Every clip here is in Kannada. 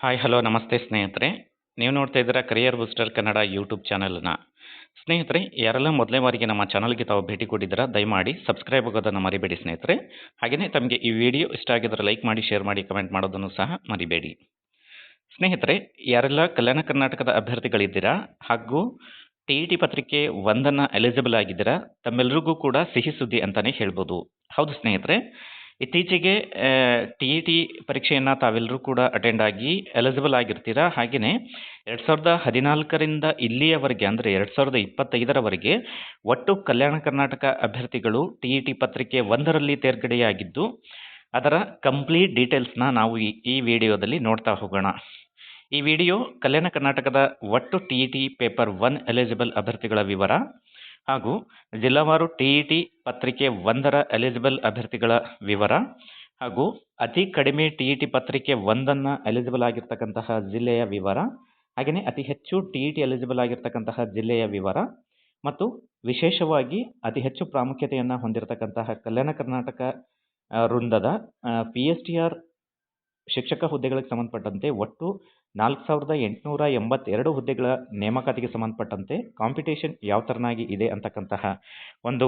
ಹಾಯ್ ಹಲೋ ನಮಸ್ತೆ ಸ್ನೇಹಿತರೆ. ನೀವು ನೋಡ್ತಾ ಇದ್ದೀರಾ ಕರಿಯರ್ ಬೂಸ್ಟರ್ ಕನ್ನಡ ಯೂಟ್ಯೂಬ್ ಚಾನಲ್ನ. ಸ್ನೇಹಿತರೆ, ಯಾರೆಲ್ಲ ಮೊದಲನೇ ಬಾರಿಗೆ ನಮ್ಮ ಚಾನಲ್ಗೆ ತಾವು ಭೇಟಿ ಕೊಟ್ಟಿದ್ದೀರಾ ದಯಮಾಡಿ ಸಬ್ಸ್ಕ್ರೈಬ್ ಆಗೋದನ್ನು ಮರಿಬೇಡಿ ಸ್ನೇಹಿತರೆ. ಹಾಗೆಯೇ ತಮಗೆ ಈ ವಿಡಿಯೋ ಇಷ್ಟ ಆಗಿದ್ರೆ ಲೈಕ್ ಮಾಡಿ, ಶೇರ್ ಮಾಡಿ, ಕಮೆಂಟ್ ಮಾಡೋದನ್ನು ಸಹ ಮರಿಬೇಡಿ. ಸ್ನೇಹಿತರೆ, ಯಾರೆಲ್ಲ ಕಲ್ಯಾಣ ಕರ್ನಾಟಕದ ಅಭ್ಯರ್ಥಿಗಳಿದ್ದೀರಾ ಹಾಗೂ TET ಪತ್ರಿಕೆ 1 ಎಲಿಜಿಬಲ್ ಆಗಿದ್ದೀರಾ, ತಮ್ಮೆಲ್ಲರಿಗೂ ಕೂಡ ಸಿಹಿ ಸುದ್ದಿ ಅಂತಾನೆ ಹೇಳ್ಬೋದು. ಹೌದು ಸ್ನೇಹಿತರೆ, ಇತ್ತೀಚೆಗೆ TET ಪರೀಕ್ಷೆಯನ್ನು ತಾವೆಲ್ಲರೂ ಕೂಡ ಅಟೆಂಡ್ ಆಗಿ ಎಲಿಜಿಬಲ್ ಆಗಿರ್ತೀರಾ. ಹಾಗೆಯೇ 2014ರಿಂದ ಇಲ್ಲಿಯವರೆಗೆ ಅಂದರೆ 2025ರವರೆಗೆ ಒಟ್ಟು ಕಲ್ಯಾಣ ಕರ್ನಾಟಕ ಅಭ್ಯರ್ಥಿಗಳು TET ಪತ್ರಿಕೆ 1ರಲ್ಲಿ ತೇರ್ಗಡೆಯಾಗಿದ್ದು, ಅದರ ಕಂಪ್ಲೀಟ್ ಡೀಟೇಲ್ಸ್ನ ನಾವು ಈ ವಿಡಿಯೋದಲ್ಲಿ ನೋಡ್ತಾ ಹೋಗೋಣ. ಈ ವಿಡಿಯೋ ಕಲ್ಯಾಣ ಕರ್ನಾಟಕದ ಒಟ್ಟು TET ಪೇಪರ್ 1 ಎಲಿಜಿಬಲ್ ಅಭ್ಯರ್ಥಿಗಳ ವಿವರ ಹಾಗೂ ಜಿಲ್ಲಾವಾರು TET ಪತ್ರಿಕೆ 1ರ ಎಲಿಜಿಬಲ್ ಅಭ್ಯರ್ಥಿಗಳ ವಿವರ ಹಾಗೂ ಅತಿ ಕಡಿಮೆ TET ಪತ್ರಿಕೆ 1 ಎಲಿಜಿಬಲ್ ಆಗಿರ್ತಕ್ಕಂತಹ ಜಿಲ್ಲೆಯ ವಿವರ, ಹಾಗೆಯೇ ಅತಿ ಹೆಚ್ಚು TET ಎಲಿಜಿಬಲ್ ಆಗಿರ್ತಕ್ಕಂತಹ ಜಿಲ್ಲೆಯ ವಿವರ ಮತ್ತು ವಿಶೇಷವಾಗಿ ಅತಿ ಹೆಚ್ಚು ಪ್ರಾಮುಖ್ಯತೆಯನ್ನು ಹೊಂದಿರತಕ್ಕಂತಹ ಕಲ್ಯಾಣ ಕರ್ನಾಟಕ ವೃಂದದ PSTR ಶಿಕ್ಷಕ ಹುದ್ದೆಗಳಿಗೆ ಸಂಬಂಧಪಟ್ಟಂತೆ ಒಟ್ಟು 4882 ಹುದ್ದೆಗಳ ನೇಮಕಾತಿಗೆ ಸಂಬಂಧಪಟ್ಟಂತೆ ಕಾಂಪಿಟೇಷನ್ ಯಾವ ಥರನಾಗಿ ಇದೆ ಅಂತಕ್ಕಂತಹ ಒಂದು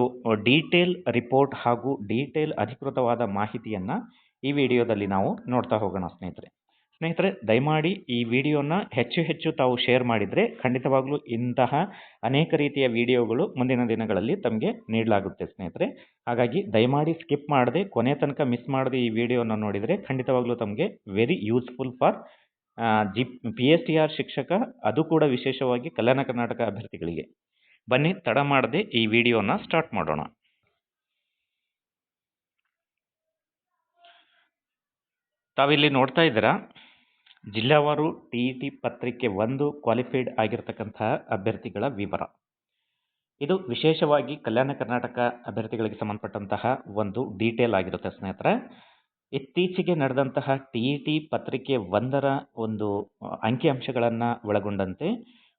ಡೀಟೇಲ್ ರಿಪೋರ್ಟ್ ಹಾಗೂ ಡೀಟೇಲ್ ಅಧಿಕೃತವಾದ ಮಾಹಿತಿಯನ್ನು ಈ ವಿಡಿಯೋದಲ್ಲಿ ನಾವು ನೋಡ್ತಾ ಹೋಗೋಣ ಸ್ನೇಹಿತರೆ, ದಯಮಾಡಿ ಈ ವಿಡಿಯೋನ ಹೆಚ್ಚು ತಾವು ಶೇರ್ ಮಾಡಿದರೆ ಖಂಡಿತವಾಗ್ಲೂ ಇಂತಹ ಅನೇಕ ರೀತಿಯ ವಿಡಿಯೋಗಳು ಮುಂದಿನ ದಿನಗಳಲ್ಲಿ ತಮಗೆ ನೀಡಲಾಗುತ್ತೆ ಸ್ನೇಹಿತರೆ. ಹಾಗಾಗಿ ದಯಮಾಡಿ ಸ್ಕಿಪ್ ಮಾಡದೆ ಕೊನೆ ತನಕ ಮಿಸ್ ಮಾಡದೆ ಈ ವಿಡಿಯೋನ ನೋಡಿದರೆ ಖಂಡಿತವಾಗ್ಲೂ ತಮಗೆ ವೆರಿ ಯೂಸ್ಫುಲ್ ಫಾರ್ PSTR ಶಿಕ್ಷಕ, ಅದು ಕೂಡ ವಿಶೇಷವಾಗಿ ಕಲ್ಯಾಣ ಕರ್ನಾಟಕ ಅಭ್ಯರ್ಥಿಗಳಿಗೆ. ಬನ್ನಿ ತಡ ಮಾಡದೆ ಈ ವಿಡಿಯೋನ ಸ್ಟಾರ್ಟ್ ಮಾಡೋಣ. ತಾವಿಲ್ಲಿ ನೋಡ್ತಾ ಇದ್ದೀರಾ ಜಿಲ್ಲಾವಾರು TET ಪತ್ರಿಕೆ 1 ಕ್ವಾಲಿಫೈಡ್ ಆಗಿರ್ತಕ್ಕಂತಹ ಅಭ್ಯರ್ಥಿಗಳ ವಿವರ. ಇದು ವಿಶೇಷವಾಗಿ ಕಲ್ಯಾಣ ಕರ್ನಾಟಕ ಅಭ್ಯರ್ಥಿಗಳಿಗೆ ಸಂಬಂಧಪಟ್ಟಂತಹ ಒಂದು ಡೀಟೇಲ್ ಆಗಿರುತ್ತೆ ಸ್ನೇಹಿತರೆ. ಇತ್ತೀಚೆಗೆ ನಡೆದಂತಹ TET ಪತ್ರಿಕೆ 1ರ ಒಂದು ಅಂಕಿಅಂಶಗಳನ್ನು ಒಳಗೊಂಡಂತೆ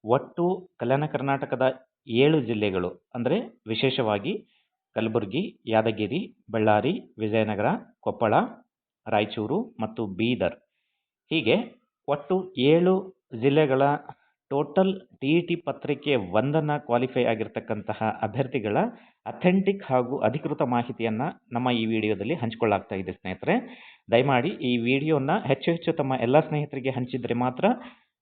ಒಟ್ಟು ಕಲ್ಯಾಣ ಕರ್ನಾಟಕದ 7 ಜಿಲ್ಲೆಗಳು ಅಂದರೆ ವಿಶೇಷವಾಗಿ ಕಲಬುರಗಿ, ಯಾದಗಿರಿ, ಬಳ್ಳಾರಿ, ವಿಜಯನಗರ, ಕೊಪ್ಪಳ, ರಾಯಚೂರು ಮತ್ತು ಬೀದರ್, ಹೀಗೆ ಒಟ್ಟು 7 ಜಿಲ್ಲೆಗಳ ಟೋಟಲ್ TET ಪತ್ರಿಕೆ 1 ಕ್ವಾಲಿಫೈ ಆಗಿರ್ತಕ್ಕಂತಹ ಅಭ್ಯರ್ಥಿಗಳ ಅಥೆಂಟಿಕ್ ಹಾಗೂ ಅಧಿಕೃತ ಮಾಹಿತಿಯನ್ನು ನಮ್ಮ ಈ ವಿಡಿಯೋದಲ್ಲಿ ಹಂಚಿಕೊಳ್ಳಾಗ್ತಾ ಇದೆ ಸ್ನೇಹಿತರೆ. ದಯಮಾಡಿ ಈ ವಿಡಿಯೋನ ಹೆಚ್ಚು ತಮ್ಮ ಎಲ್ಲ ಸ್ನೇಹಿತರಿಗೆ ಹಂಚಿದರೆ ಮಾತ್ರ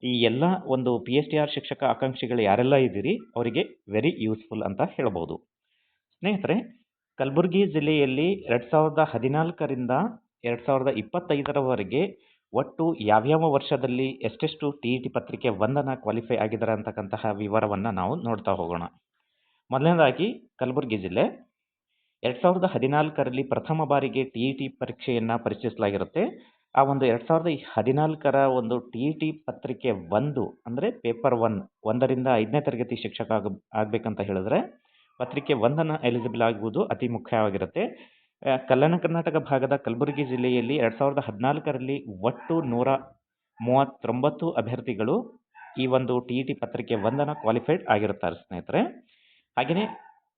ಈ ಎಲ್ಲ ಒಂದು PSTR ಶಿಕ್ಷಕ ಆಕಾಂಕ್ಷಿಗಳು ಯಾರೆಲ್ಲ ಇದ್ದೀರಿ ಅವರಿಗೆ ವೆರಿ ಯೂಸ್ಫುಲ್ ಅಂತ ಹೇಳ್ಬೋದು. ಸ್ನೇಹಿತರೆ, ಕಲಬುರಗಿ ಜಿಲ್ಲೆಯಲ್ಲಿ 2014ರಿಂದ 2025ರವರೆಗೆ ಒಟ್ಟು ಯಾವ್ಯಾವ ವರ್ಷದಲ್ಲಿ ಎಷ್ಟೆಷ್ಟು TET ಪತ್ರಿಕೆ 1 ಕ್ವಾಲಿಫೈ ಆಗಿದ್ದಾರೆ ಅಂತಕ್ಕಂತಹ ವಿವರವನ್ನು ನಾವು ನೋಡ್ತಾ ಹೋಗೋಣ. ಮೊದಲನೇದಾಗಿ ಕಲಬುರಗಿ ಜಿಲ್ಲೆ 2014ರಲ್ಲಿ ಪ್ರಥಮ ಬಾರಿಗೆ TET ಪರೀಕ್ಷೆಯನ್ನು ಪರಿಚಯಿಸಲಾಗಿರುತ್ತೆ. ಆ ಒಂದು 2014ರ ಒಂದು TET ಪತ್ರಿಕೆ 1 ಅಂದರೆ ಪೇಪರ್ 1ರಿಂದ 5ನೇ ತರಗತಿ ಶಿಕ್ಷಕ ಆಗಬೇಕಂತ ಹೇಳಿದ್ರೆ ಪತ್ರಿಕೆ 1 ಎಲಿಜಿಬಲ್ ಆಗುವುದು ಅತಿ ಮುಖ್ಯವಾಗಿರುತ್ತೆ. ಕಲ್ಯಾಣ ಕರ್ನಾಟಕ ಭಾಗದ ಕಲಬುರಗಿ ಜಿಲ್ಲೆಯಲ್ಲಿ 2014ರಲ್ಲಿ ಒಟ್ಟು 139 ಅಭ್ಯರ್ಥಿಗಳು ಈ ಒಂದು TET ಪತ್ರಿಕೆ 1 ಕ್ವಾಲಿಫೈಡ್ ಆಗಿರುತ್ತಾರೆ ಸ್ನೇಹಿತರೆ. ಹಾಗೆಯೇ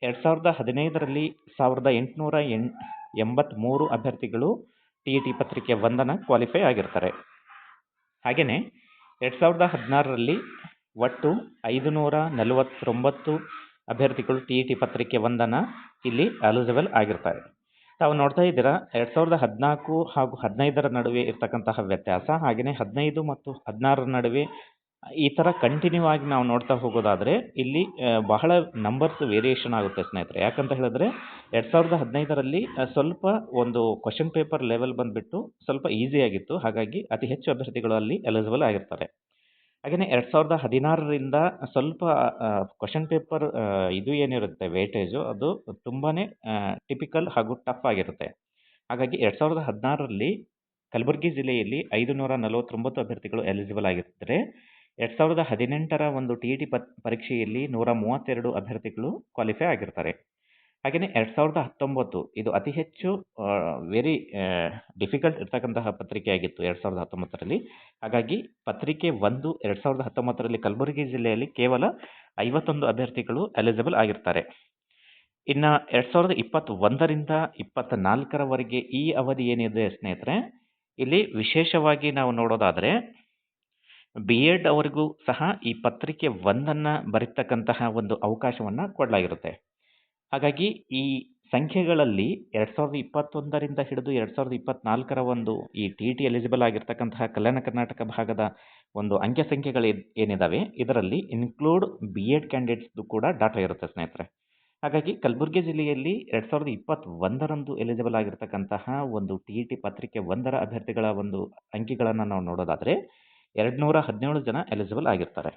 2015ರಲ್ಲಿ 1883 ಅಭ್ಯರ್ಥಿಗಳು TET ಪತ್ರಿಕೆ 1 ಕ್ವಾಲಿಫೈ ಆಗಿರ್ತಾರೆ. ಹಾಗೆಯೇ 2016ರಲ್ಲಿ ಒಟ್ಟು 549 ಅಭ್ಯರ್ಥಿಗಳು TET ಪತ್ರಿಕೆ 1 ಇಲ್ಲಿ ಎಲಿಜಿಬಲ್ ಆಗಿರ್ತಾರೆ. ತಾವು ನೋಡ್ತಾ ಇದ್ದೀರಾ 2014 ಹಾಗೂ 15ರ ನಡುವೆ ಇರ್ತಕ್ಕಂತಹ ವ್ಯತ್ಯಾಸ, ಹಾಗೆಯೇ 15 ಮತ್ತು 16ರ ನಡುವೆ ಈ ಥರ ಕಂಟಿನ್ಯೂ ಆಗಿ ನಾವು ನೋಡ್ತಾ ಹೋಗೋದಾದರೆ ಇಲ್ಲಿ ಬಹಳ ನಂಬರ್ಸ್ ವೇರಿಯೇಷನ್ ಆಗುತ್ತೆ ಸ್ನೇಹಿತರೆ. ಯಾಕಂತ ಹೇಳಿದ್ರೆ 2015ರಲ್ಲಿ ಸ್ವಲ್ಪ ಒಂದು ಕ್ವಶನ್ ಪೇಪರ್ ಲೆವೆಲ್ ಬಂದುಬಿಟ್ಟು ಸ್ವಲ್ಪ ಈಸಿಯಾಗಿತ್ತು, ಹಾಗಾಗಿ ಅತಿ ಹೆಚ್ಚು ಅಭ್ಯರ್ಥಿಗಳು ಅಲ್ಲಿ ಎಲಿಜಿಬಲ್ ಆಗಿರ್ತಾರೆ. ಹಾಗೆಯೇ 2016ರಿಂದ ಸ್ವಲ್ಪ ಕ್ವಶನ್ ಪೇಪರ್ ಇದು ಏನಿರುತ್ತೆ ವೇಟೇಜು ಅದು ತುಂಬಾ ಟಿಪಿಕಲ್ ಹಾಗೂ ಟಫ್ ಆಗಿರುತ್ತೆ. ಹಾಗಾಗಿ 2016ರಲ್ಲಿ ಕಲಬುರಗಿ ಜಿಲ್ಲೆಯಲ್ಲಿ 549 ಅಭ್ಯರ್ಥಿಗಳು ಎಲಿಜಿಬಲ್ ಆಗಿರ್ತಾರೆ. 2018ರ ಒಂದು TET ಪರೀಕ್ಷೆಯಲ್ಲಿ 132 ಅಭ್ಯರ್ಥಿಗಳು ಕ್ವಾಲಿಫೈ ಆಗಿರ್ತಾರೆ. ಹಾಗೆಯೇ 2019 ಇದು ಅತಿ ಹೆಚ್ಚು ವೆರಿ ಡಿಫಿಕಲ್ಟ್ ಇರ್ತಕ್ಕಂತಹ ಪತ್ರಿಕೆ ಆಗಿತ್ತು 2019ರಲ್ಲಿ. ಹಾಗಾಗಿ ಪತ್ರಿಕೆ 1 2019ರಲ್ಲಿ ಕಲಬುರಗಿ ಜಿಲ್ಲೆಯಲ್ಲಿ ಕೇವಲ 51 ಅಭ್ಯರ್ಥಿಗಳು ಎಲಿಜಿಬಲ್ ಆಗಿರ್ತಾರೆ. ಇನ್ನು 2021ರಿಂದ 24ರವರೆಗೆ ಈ ಅವಧಿ ಏನಿದೆ ಸ್ನೇಹಿತರೆ, ಇಲ್ಲಿ ವಿಶೇಷವಾಗಿ ನಾವು ನೋಡೋದಾದರೆ ಬಿ ಎಡ್ ಅವರಿಗೂ ಸಹ ಈ ಪತ್ರಿಕೆ 1 ಬರೀತಕ್ಕಂತಹ ಒಂದು ಅವಕಾಶವನ್ನು ಕೊಡಲಾಗಿರುತ್ತೆ. ಹಾಗಾಗಿ ಈ ಸಂಖ್ಯೆಗಳಲ್ಲಿ 2021ರಿಂದ ಹಿಡಿದು 2024ರ ಒಂದು ಈ ಟಿ ಎಲಿಜಿಬಲ್ ಆಗಿರ್ತಕ್ಕಂತಹ ಕಲ್ಯಾಣ ಕರ್ನಾಟಕ ಭಾಗದ ಒಂದು ಅಂಕೆ ಸಂಖ್ಯೆಗಳು ಏನಿದಾವೆ ಇದರಲ್ಲಿ ಇನ್ಕ್ಲೂಡ್ ಬಿ ಎಡ್ ಕ್ಯಾಂಡಿಡೇಟ್ಸ್ದು ಕೂಡ ಡಾಟಾ ಇರುತ್ತೆ ಸ್ನೇಹಿತರೆ. ಹಾಗಾಗಿ ಕಲಬುರಗಿ ಜಿಲ್ಲೆಯಲ್ಲಿ 2021ರಂದು ಎಲಿಜಿಬಲ್ ಆಗಿರ್ತಕ್ಕಂತಹ ಒಂದು ಟಿ ಪತ್ರಿಕೆ 1ರ ಅಭ್ಯರ್ಥಿಗಳ ಒಂದು ಅಂಕಿಗಳನ್ನು ನಾವು ನೋಡೋದಾದರೆ 217 ಜನ ಎಲಿಜಿಬಲ್ ಆಗಿರ್ತಾರೆ.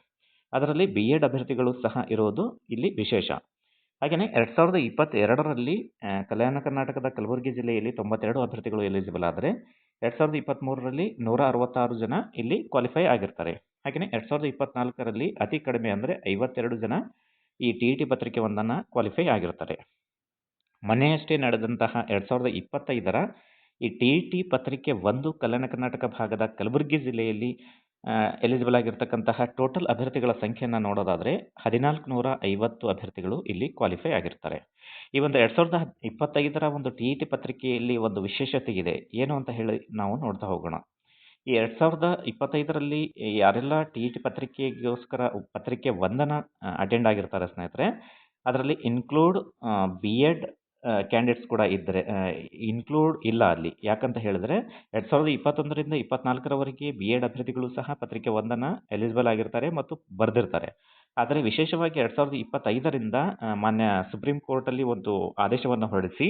ಅದರಲ್ಲಿ ಬಿ ಎಡ್ ಅಭ್ಯರ್ಥಿಗಳು ಸಹ ಇರೋದು ಇಲ್ಲಿ ವಿಶೇಷ. ಹಾಗೆಯೇ 2022ರಲ್ಲಿ ಕಲ್ಯಾಣ ಕರ್ನಾಟಕದ ಕಲಬುರಗಿ ಜಿಲ್ಲೆಯಲ್ಲಿ 92 ಅಭ್ಯರ್ಥಿಗಳು ಎಲಿಜಿಬಲ್ ಆದರೆ 2023ರಲ್ಲಿ 166 ಜನ ಇಲ್ಲಿ ಕ್ವಾಲಿಫೈ ಆಗಿರ್ತಾರೆ. ಹಾಗೆಯೇ 2024ರಲ್ಲಿ ಅತಿ ಕಡಿಮೆ ಅಂದರೆ 52 ಜನ ಈ ಟಿ ಪತ್ರಿಕೆ 1 ಕ್ವಾಲಿಫೈ ಆಗಿರ್ತಾರೆ. ಮೊನ್ನೆಯಷ್ಟೇ ನಡೆದಂತಹ 2025ರ ಈ ಟಿ ಪತ್ರಿಕೆ 1 ಕಲ್ಯಾಣ ಕರ್ನಾಟಕ ಭಾಗದ ಕಲಬುರಗಿ ಜಿಲ್ಲೆಯಲ್ಲಿ ಎಲಿಜಿಬಲ್ ಆಗಿರ್ತಕ್ಕಂತಹ ಟೋಟಲ್ ಅಭ್ಯರ್ಥಿಗಳ ಸಂಖ್ಯೆಯನ್ನು ನೋಡೋದಾದರೆ 1450 ಅಭ್ಯರ್ಥಿಗಳು ಇಲ್ಲಿ ಕ್ವಾಲಿಫೈ ಆಗಿರ್ತಾರೆ. ಈ ಒಂದು 2025ರ ಒಂದು ಟಿ ಪತ್ರಿಕೆಯಲ್ಲಿ ಒಂದು ವಿಶೇಷತೆ ಇದೆ, ಏನು ಅಂತ ಹೇಳಿ ನಾವು ನೋಡ್ತಾ ಹೋಗೋಣ. ಈ 2025ರಲ್ಲಿ ಯಾರೆಲ್ಲ ಟಿ ಪತ್ರಿಕೆಗೋಸ್ಕರ ಪತ್ರಿಕೆ 1 ಅಟೆಂಡ್ ಆಗಿರ್ತಾರೆ ಸ್ನೇಹಿತರೆ, ಅದರಲ್ಲಿ ಇನ್ಕ್ಲೂಡ್ ಬಿ ಎಡ್ ಕ್ಯಾಂಡಿಡೇಟ್ಸ್ ಕೂಡ ಇದ್ದರೆ ಇನ್ಕ್ಲೂಡ್ ಇಲ್ಲ ಅಲ್ಲಿ. ಯಾಕಂತ ಹೇಳಿದ್ರೆ 2021ರಿಂದ 24ರವರೆಗೆ ಬಿ ಎಡ್ ಅಭ್ಯರ್ಥಿಗಳು ಸಹ ಪತ್ರಿಕೆ 1 ಎಲಿಜಿಬಲ್ ಆಗಿರ್ತಾರೆ ಮತ್ತು ಬರೆದಿರ್ತಾರೆ. ಆದರೆ ವಿಶೇಷವಾಗಿ 2025ರಿಂದ ಮಾನ್ಯ ಸುಪ್ರೀಂ ಕೋರ್ಟಲ್ಲಿ ಒಂದು ಆದೇಶವನ್ನು ಹೊರಡಿಸಿ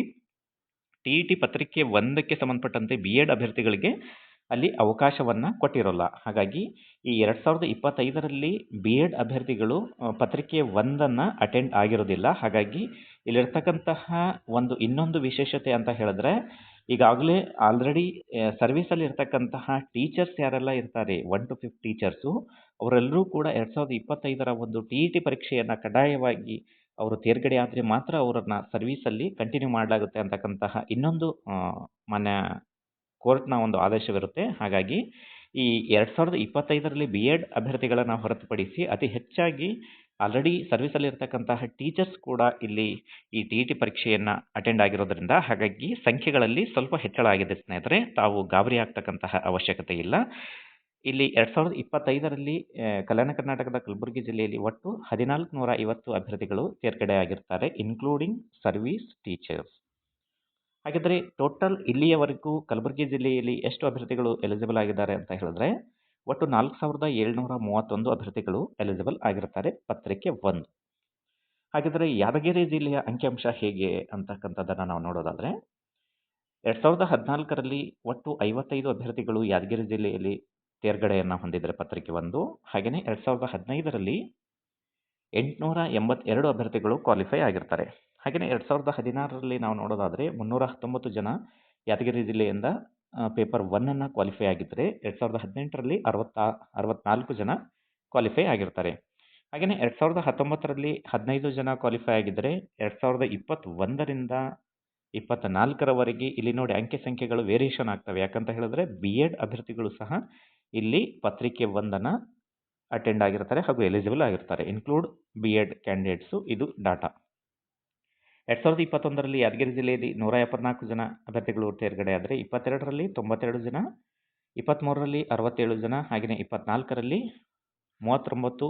ಟಿ ಪತ್ರಿಕೆ 1ಕ್ಕೆ ಸಂಬಂಧಪಟ್ಟಂತೆ ಬಿ ಎಡ್ ಅಭ್ಯರ್ಥಿಗಳಿಗೆ ಅಲ್ಲಿ ಅವಕಾಶವನ್ನು ಕೊಟ್ಟಿರೋಲ್ಲ. ಹಾಗಾಗಿ ಈ 2025ರಲ್ಲಿ ಬಿ ಎಡ್ ಅಭ್ಯರ್ಥಿಗಳು ಪತ್ರಿಕೆ 1 ಅಟೆಂಡ್ ಆಗಿರೋದಿಲ್ಲ. ಹಾಗಾಗಿ ಇಲ್ಲಿರ್ತಕ್ಕಂತಹ ಒಂದು ಇನ್ನೊಂದು ವಿಶೇಷತೆ ಅಂತ ಹೇಳಿದ್ರೆ, ಈಗಾಗಲೇ ಆಲ್ರೆಡಿ ಸರ್ವಿಸಲ್ಲಿ ಇರ್ತಕ್ಕಂತಹ ಟೀಚರ್ಸ್ ಯಾರೆಲ್ಲ ಇರ್ತಾರೆ 1 to 5 ಟೀಚರ್ಸು, ಅವರೆಲ್ಲರೂ ಕೂಡ 2025ರ ಒಂದು ಟಿ ಪರೀಕ್ಷೆಯನ್ನು ಕಡ್ಡಾಯವಾಗಿ ಅವರು ತೇರ್ಗಡೆ ಆದರೆ ಮಾತ್ರ ಅವರನ್ನು ಸರ್ವಿಸಲ್ಲಿ ಕಂಟಿನ್ಯೂ ಮಾಡಲಾಗುತ್ತೆ ಅಂತಕ್ಕಂತಹ ಇನ್ನೊಂದು ಮಾನ್ಯ ಕೋರ್ಟ್ನ ಒಂದು ಆದೇಶವಿರುತ್ತೆ. ಹಾಗಾಗಿ ಈ 2025ರಲ್ಲಿ ಬಿ ಎಡ್ ಅಭ್ಯರ್ಥಿಗಳನ್ನು ಹೊರತುಪಡಿಸಿ ಅತಿ ಹೆಚ್ಚಾಗಿ ಆಲ್ರೆಡಿ ಸರ್ವಿಸಲ್ಲಿ ಇರ್ತಕ್ಕಂತಹ ಟೀಚರ್ಸ್ ಕೂಡ ಇಲ್ಲಿ ಈ ಟಿ ಪರೀಕ್ಷೆಯನ್ನು ಅಟೆಂಡ್ ಆಗಿರೋದ್ರಿಂದ ಹಾಗಾಗಿ ಸಂಖ್ಯೆಗಳಲ್ಲಿ ಸ್ವಲ್ಪ ಹೆಚ್ಚಳ ಆಗಿದೆ ಸ್ನೇಹಿತರೆ. ತಾವು ಗಾಬರಿ ಆಗ್ತಕ್ಕಂತಹ ಅವಶ್ಯಕತೆ ಇಲ್ಲ. ಇಲ್ಲಿ 2025ರಲ್ಲಿ ಕಲ್ಯಾಣ ಕರ್ನಾಟಕದ ಕಲಬುರಗಿ ಜಿಲ್ಲೆಯಲ್ಲಿ ಒಟ್ಟು 1450 ಅಭ್ಯರ್ಥಿಗಳು ತೇರ್ಗಡೆ ಆಗಿರ್ತಾರೆ, ಇನ್ಕ್ಲೂಡಿಂಗ್ ಸರ್ವಿಸ್ ಟೀಚರ್ಸ್. ಹಾಗಿದ್ರೆ ಟೋಟಲ್ ಇಲ್ಲಿಯವರೆಗೂ ಕಲಬುರಗಿ ಜಿಲ್ಲೆಯಲ್ಲಿ ಎಷ್ಟು ಅಭ್ಯರ್ಥಿಗಳು ಎಲಿಜಿಬಲ್ ಆಗಿದ್ದಾರೆ ಅಂತ ಹೇಳಿದ್ರೆ ಒಟ್ಟು 4731 ಅಭ್ಯರ್ಥಿಗಳು ಎಲಿಜಿಬಲ್ ಆಗಿರ್ತಾರೆ ಪತ್ರಿಕೆ 1. ಹಾಗಿದ್ರೆ ಯಾದಗಿರಿ ಜಿಲ್ಲೆಯ ಅಂಕಿಅಂಶ ಹೇಗೆ ಅಂತಕ್ಕಂಥದ್ದನ್ನು ನಾವು ನೋಡೋದಾದರೆ 2014ರಲ್ಲಿ ಒಟ್ಟು 55 ಅಭ್ಯರ್ಥಿಗಳು ಯಾದಗಿರಿ ಜಿಲ್ಲೆಯಲ್ಲಿ ತೇರ್ಗಡೆಯನ್ನು ಹೊಂದಿದ್ದಾರೆ ಪತ್ರಿಕೆ 1. ಹಾಗೆಯೇ 2015ರಲ್ಲಿ 882 ಅಭ್ಯರ್ಥಿಗಳು ಕ್ವಾಲಿಫೈ ಆಗಿರ್ತಾರೆ. ಹಾಗೆಯೇ 2016ರಲ್ಲಿ ನಾವು ನೋಡೋದಾದರೆ 319 ಜನ ಯಾದಗಿರಿ ಜಿಲ್ಲೆಯಿಂದ ಪೇಪರ್ 1 ಕ್ವಾಲಿಫೈ ಆಗಿದ್ದರೆ 2018ರಲ್ಲಿ 64 ಜನ ಕ್ವಾಲಿಫೈ ಆಗಿರ್ತಾರೆ. ಹಾಗೆಯೇ 2019ರಲ್ಲಿ 15 ಜನ ಕ್ವಾಲಿಫೈ ಆಗಿದ್ದರೆ 2021ರಿಂದ 24ರವರೆಗೆ ಇಲ್ಲಿ ನೋಡಿ ಅಂಕೆ ಸಂಖ್ಯೆಗಳು ವೇರಿಯೇಷನ್ ಆಗ್ತವೆ. ಯಾಕಂತ ಹೇಳಿದ್ರೆ ಬಿ ಎಡ್ ಅಭ್ಯರ್ಥಿಗಳು ಸಹ ಇಲ್ಲಿ ಪತ್ರಿಕೆ 1 ಅಟೆಂಡ್ ಆಗಿರ್ತಾರೆ ಹಾಗೂ ಎಲಿಜಿಬಲ್ ಆಗಿರ್ತಾರೆ, ಇನ್ಕ್ಲೂಡ್ ಬಿ ಎಡ್ ಕ್ಯಾಂಡಿಡೇಟ್ಸು. ಇದು ಡಾಟಾ. 2021ರಲ್ಲಿ ಯಾದಗಿರಿ ಜಿಲ್ಲೆಯಲ್ಲಿ 174 ಜನ ಅಭ್ಯರ್ಥಿಗಳು ತೇರ್ಗಡೆ ಆದರೆ 22ರಲ್ಲಿ 92 ಜನ, 23ರಲ್ಲಿ 67 ಜನ, ಹಾಗೆಯೇ 24ರಲ್ಲಿ 39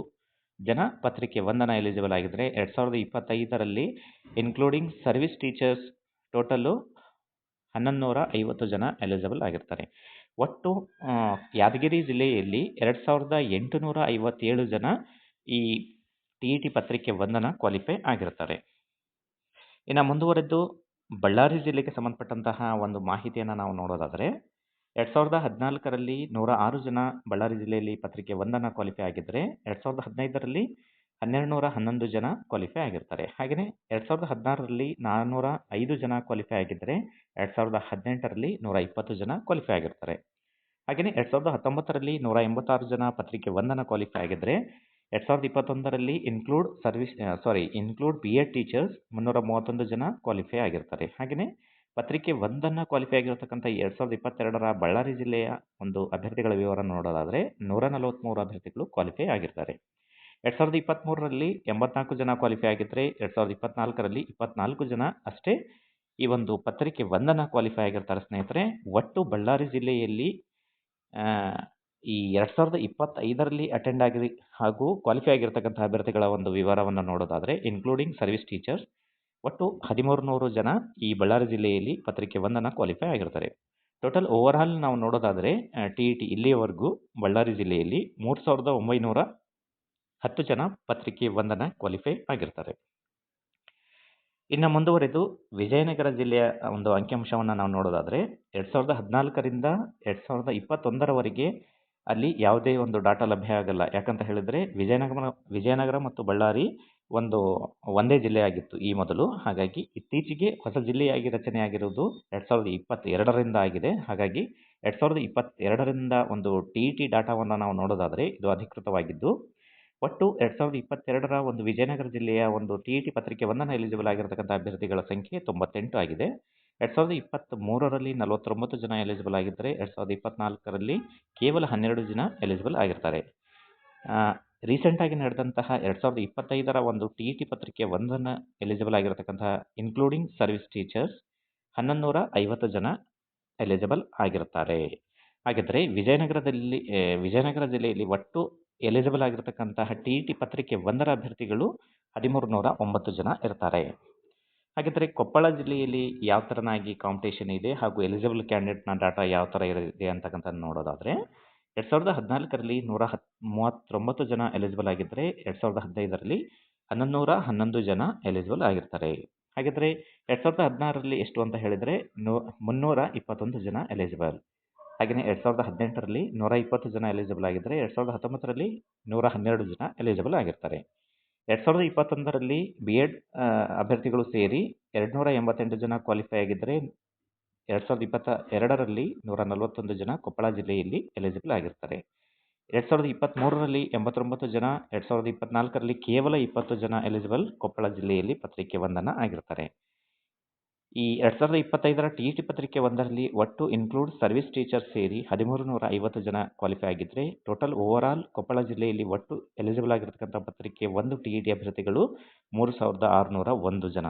ಜನ ಪತ್ರಿಕೆ 1 ಎಲಿಜಿಬಲ್ ಆಗಿದ್ದರೆ 2025ರಲ್ಲಿ ಇನ್ಕ್ಲೂಡಿಂಗ್ ಸರ್ವಿಸ್ ಟೀಚರ್ಸ್ ಟೋಟಲ್ಲು 1150 ಜನ ಎಲಿಜಿಬಲ್ ಆಗಿರ್ತಾರೆ. ಒಟ್ಟು ಯಾದಗಿರಿ ಜಿಲ್ಲೆಯಲ್ಲಿ 2857 ಜನ ಈ ಟಿ ಪತ್ರಿಕೆ 1 ಕ್ವಾಲಿಫೈ ಆಗಿರ್ತಾರೆ. ಇನ್ನು ಮುಂದುವರೆದು ಬಳ್ಳಾರಿ ಜಿಲ್ಲೆಗೆ ಸಂಬಂಧಪಟ್ಟಂತಹ ಒಂದು ಮಾಹಿತಿಯನ್ನು ನಾವು ನೋಡೋದಾದರೆ 2014ರಲ್ಲಿ 106 ಜನ ಬಳ್ಳಾರಿ ಜಿಲ್ಲೆಯಲ್ಲಿ ಪತ್ರಿಕೆ 1 ಕ್ವಾಲಿಫೈ ಆಗಿದ್ದರೆ 2015ರಲ್ಲಿ 1211 ಜನ ಕ್ವಾಲಿಫೈ ಆಗಿರ್ತಾರೆ. ಹಾಗೆಯೇ 2016ರಲ್ಲಿ 405 ಜನ ಕ್ವಾಲಿಫೈ ಆಗಿದ್ದರೆ 2018ರಲ್ಲಿ 120 ಜನ ಕ್ವಾಲಿಫೈ ಆಗಿರ್ತಾರೆ. ಹಾಗೆಯೇ 2019ರಲ್ಲಿ 186 ಜನ ಪತ್ರಿಕೆ 1 ಕ್ವಾಲಿಫೈ ಆಗಿದ್ದರೆ 2021ರಲ್ಲಿ ಇನ್ಕ್ಲೂಡ್ ಬಿ ಎಡ್ ಟೀಚರ್ಸ್ 331 ಜನ ಕ್ವಾಲಿಫೈ ಆಗಿರ್ತಾರೆ. ಹಾಗೆಯೇ ಪತ್ರಿಕೆ 1 ಕ್ವಾಲಿಫೈ ಆಗಿರತಕ್ಕಂಥ 2022ರ ಬಳ್ಳಾರಿ ಜಿಲ್ಲೆಯ ಒಂದು ಅಭ್ಯರ್ಥಿಗಳ ವಿವರ ನೋಡೋದಾದರೆ 143 ಅಭ್ಯರ್ಥಿಗಳು ಕ್ವಾಲಿಫೈ ಆಗಿರ್ತಾರೆ. 2023ರಲ್ಲಿ 84 ಜನ ಕ್ವಾಲಿಫೈ ಆಗಿದ್ದರೆ 2024ರಲ್ಲಿ 24 ಜನ ಅಷ್ಟೇ ಈ ಒಂದು ಪತ್ರಿಕೆ 1 ಕ್ವಾಲಿಫೈ ಆಗಿರ್ತಾರೆ ಸ್ನೇಹಿತರೆ. ಒಟ್ಟು ಬಳ್ಳಾರಿ ಜಿಲ್ಲೆಯಲ್ಲಿ ಈ 2025ರಲ್ಲಿ ಅಟೆಂಡ್ ಆಗಿ ಹಾಗೂ ಕ್ವಾಲಿಫೈ ಆಗಿರ್ತಕ್ಕಂಥ ಅಭ್ಯರ್ಥಿಗಳ ಒಂದು ವಿವರವನ್ನು ನೋಡೋದಾದರೆ, ಇನ್ಕ್ಲೂಡಿಂಗ್ ಸರ್ವಿಸ್ ಟೀಚರ್ಸ್ ಒಟ್ಟು 1300 ಜನ ಈ ಬಳ್ಳಾರಿ ಜಿಲ್ಲೆಯಲ್ಲಿ ಪತ್ರಿಕೆ 1 ಕ್ವಾಲಿಫೈ ಆಗಿರ್ತಾರೆ. ಟೋಟಲ್ ಓವರಾಲ್ ನಾವು ನೋಡೋದಾದರೆ TET ಇಲ್ಲಿಯವರೆಗೂ ಬಳ್ಳಾರಿ ಜಿಲ್ಲೆಯಲ್ಲಿ 3910 ಜನ ಪತ್ರಿಕೆ 1 ಕ್ವಾಲಿಫೈ ಆಗಿರ್ತಾರೆ. ಇನ್ನು ಮುಂದುವರೆದು ವಿಜಯನಗರ ಜಿಲ್ಲೆಯ ಒಂದು ಅಂಕಿಅಂಶವನ್ನು ನಾವು ನೋಡೋದಾದರೆ 2014ರಿಂದ 2021ರವರೆಗೆ ಅಲ್ಲಿ ಯಾವುದೇ ಒಂದು ಡಾಟಾ ಲಭ್ಯ ಆಗಲ್ಲ. ಯಾಕಂತ ಹೇಳಿದರೆ ವಿಜಯನಗರ ಮತ್ತು ಬಳ್ಳಾರಿ ಒಂದೇ ಜಿಲ್ಲೆಯಾಗಿತ್ತು ಈ ಮೊದಲು. ಹಾಗಾಗಿ ಇತ್ತೀಚೆಗೆ ಹೊಸ ಜಿಲ್ಲೆಯಾಗಿ ರಚನೆಯಾಗಿರುವುದು 2022ರಿಂದ ಆಗಿದೆ. ಹಾಗಾಗಿ 2022ರಿಂದ ಒಂದು TET ಡಾಟಾವನ್ನು ನಾವು ನೋಡೋದಾದರೆ ಇದು ಅಧಿಕೃತವಾಗಿದ್ದು, ಒಟ್ಟು 2022ರ ಒಂದು ವಿಜಯನಗರ ಜಿಲ್ಲೆಯ ಒಂದು TET ಪತ್ರಿಕೆ 1 ಎಲಿಜಿಬಲ್ ಆಗಿರತಕ್ಕಂಥ ಅಭ್ಯರ್ಥಿಗಳ ಸಂಖ್ಯೆ 98 ಆಗಿದೆ. 2023ರಲ್ಲಿ 49 ಜನ ಎಲಿಜಿಬಲ್ ಆಗಿದ್ದರೆ 2024ರಲ್ಲಿ ಕೇವಲ 12 ಜನ ಎಲಿಜಿಬಲ್ ಆಗಿರ್ತಾರೆ. ರೀಸೆಂಟಾಗಿ ನಡೆದಂತಹ 2025ರ ಒಂದು TET ಪತ್ರಿಕೆ 1 ಎಲಿಜಿಬಲ್ ಆಗಿರತಕ್ಕಂತಹ ಇನ್ಕ್ಲೂಡಿಂಗ್ ಸರ್ವಿಸ್ ಟೀಚರ್ಸ್ 1150 ಜನ ಎಲಿಜಿಬಲ್ ಆಗಿರ್ತಾರೆ. ಹಾಗಿದ್ರೆ ವಿಜಯನಗರ ಜಿಲ್ಲೆಯಲ್ಲಿ ಒಟ್ಟು ಎಲಿಜಿಬಲ್ ಆಗಿರತಕ್ಕಂತಹ TET ಪತ್ರಿಕೆ 1ರ ಅಭ್ಯರ್ಥಿಗಳು 1309 ಜನ ಇರ್ತಾರೆ. ಹಾಗಿದ್ರೆ ಕೊಪ್ಪಳ ಜಿಲ್ಲೆಯಲ್ಲಿ ಯಾವ ಥರನಾಗಿ ಕಾಂಪಿಟೇಷನ್ ಇದೆ ಹಾಗೂ ಎಲಿಜಿಬಲ್ ಕ್ಯಾಂಡಿಡೇಟ್ನ ಡಾಟಾ ಯಾವ ಥರ ಇದೆ ಅಂತಕ್ಕಂಥ ನೋಡೋದಾದರೆ 2014ರಲ್ಲಿ 139 ಜನ ಎಲಿಜಿಬಲ್ ಆಗಿದ್ದರೆ 2015ರಲ್ಲಿ 1111 ಜನ ಎಲಿಜಿಬಲ್ ಆಗಿರ್ತಾರೆ. ಹಾಗಿದ್ರೆ 2016ರಲ್ಲಿ ಎಷ್ಟು ಅಂತ ಹೇಳಿದರೆ 321 ಜನ ಎಲಿಜಿಬಲ್. ಹಾಗೆಯೇ 2018ರಲ್ಲಿ 120 ಜನ ಎಲಿಜಿಬಲ್ ಆಗಿದ್ದರೆ 2019ರಲ್ಲಿ 112 ಜನ ಎಲಿಜಿಬಲ್ ಆಗಿರ್ತಾರೆ. 2021ರಲ್ಲಿ BEd ಅಭ್ಯರ್ಥಿಗಳು ಸೇರಿ 288 ಜನ ಕ್ವಾಲಿಫೈ ಆಗಿದ್ದರೆ 2022ರಲ್ಲಿ 141 ಜನ ಕೊಪ್ಪಳ ಜಿಲ್ಲೆಯಲ್ಲಿ ಎಲಿಜಿಬಲ್ ಆಗಿರ್ತಾರೆ. 2023ರಲ್ಲಿ 89 ಜನ, 2024ರಲ್ಲಿ ಕೇವಲ 20 ಜನ ಎಲಿಜಿಬಲ್ ಕೊಪ್ಪಳ ಜಿಲ್ಲೆಯಲ್ಲಿ ಪತ್ರಿಕೆ 1 ಆಗಿರ್ತಾರೆ. ಈ 2025ರ TET ಪತ್ರಿಕೆ 1ರಲ್ಲಿ ಒಟ್ಟು ಇನ್ಕ್ಲೂಡ್ ಸರ್ವಿಸ್ ಟೀಚರ್ ಸೇರಿ 1350 ಜನ ಕ್ವಾಲಿಫೈ ಆಗಿದ್ದರೆ ಟೋಟಲ್ ಓವರಾಲ್ ಕೊಪ್ಪಳ ಜಿಲ್ಲೆಯಲ್ಲಿ ಒಟ್ಟು ಎಲಿಜಿಬಲ್ ಆಗಿರತಕ್ಕಂಥ ಪತ್ರಿಕೆ 1 TET ಅಭ್ಯರ್ಥಿಗಳು 3601 ಜನ.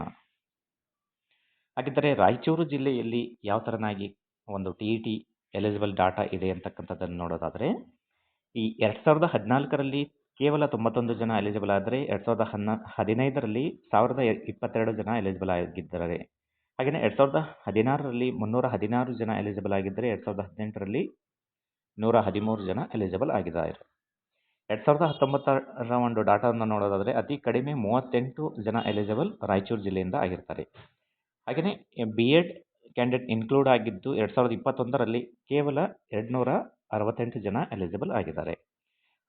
ಹಾಗಿದ್ದರೆ ರಾಯಚೂರು ಜಿಲ್ಲೆಯಲ್ಲಿ ಯಾವ ಥರನಾಗಿ ಒಂದು TET ಎಲಿಜಿಬಲ್ ಡಾಟಾ ಇದೆ ಅಂತಕ್ಕಂಥದ್ದನ್ನು ನೋಡೋದಾದರೆ, ಈ 2014ರಲ್ಲಿ ಕೇವಲ 91 ಜನ ಎಲಿಜಿಬಲ್ ಆದರೆ 2015ರಲ್ಲಿ 1022 ಜನ ಎಲಿಜಿಬಲ್ ಆಗಿದ್ದಾರೆ. ಹಾಗೆಯೇ 2016ರಲ್ಲಿ 316 ಜನ ಎಲಿಜಿಬಲ್ ಆಗಿದ್ದರೆ 2018ರಲ್ಲಿ 113 ಜನ ಎಲಿಜಿಬಲ್ ಆಗಿದ್ದಾರೆ. 2019ರ ಒಂದು ಡಾಟಾವನ್ನು ನೋಡೋದಾದರೆ ಅತಿ ಕಡಿಮೆ 38 ಜನ ಎಲಿಜಿಬಲ್ ರಾಯಚೂರು ಜಿಲ್ಲೆಯಿಂದ ಆಗಿರ್ತಾರೆ. ಹಾಗೆಯೇ BEd ಕ್ಯಾಂಡಿಡೇಟ್ ಇನ್ಕ್ಲೂಡ್ ಆಗಿದ್ದು 2021ರಲ್ಲಿ ಕೇವಲ 268 ಜನ ಎಲಿಜಿಬಲ್ ಆಗಿದ್ದಾರೆ.